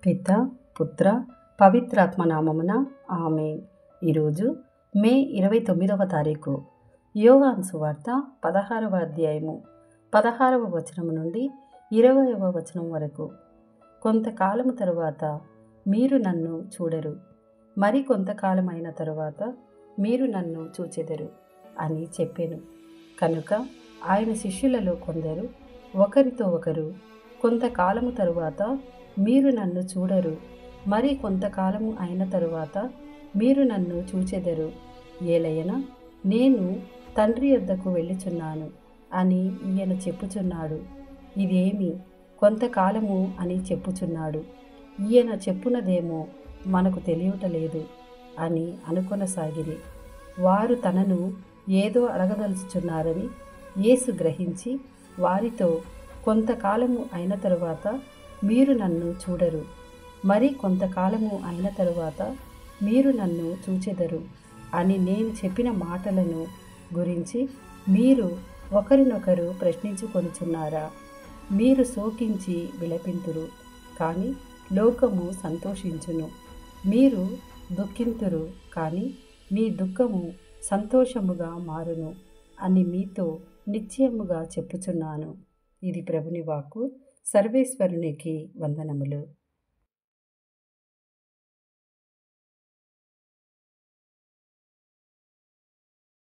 పిత పుత్ర పవిత్రాత్మ నామమున ఆమేన్. ఈరోజు మే 29వ తారీఖు. యోహాను సువార్త 16వ అధ్యాయము 16వ వచనం నుండి 20వ వచనం వరకు. కొంతకాలము తరువాత మీరు నన్ను చూడరు, మరి కొంతకాలమైన తరువాత మీరు నన్ను చూచెదరు అని చెప్పెను. కనుక ఆయన శిష్యులలో కొందరు ఒకరితో ఒకరు, కొంతకాలము తరువాత మీరు నన్ను చూడరు, మరి కొంతకాలము అయిన తరువాత మీరు నన్ను చూచెదరు, ఏలయనా నేను తండ్రి యొద్దకు వెళ్ళుచున్నాను అని ఈయన చెప్పుచున్నాడు. ఇదేమి కొంతకాలము అని చెప్పుచున్నాడు, ఈయన చెప్పునదేమో మనకు తెలియటలేదు అని అనుకొనసాగిరి. వారు తనను ఏదో అడగదలుచుచున్నారని యేసు గ్రహించి వారితో, కొంతకాలము అయిన తరువాత మీరు నన్ను చూడరు, మరి కొంతకాలము అయిన తరువాత మీరు నన్ను చూచెదరు అని నేను చెప్పిన మాటలను గురించి మీరు ఒకరినొకరు ప్రశ్నించుకొనుచున్నారా? మీరు శోకించి విలపింతురు, కానీ లోకము సంతోషించును. మీరు దుఃఖింతురు, కానీ మీ దుఃఖము సంతోషముగా మారును అని మీతో నిశ్చయముగా చెప్పుచున్నాను. ఇది ప్రభుని వాక్కు. సర్వేశ్వరునికి వందనములు.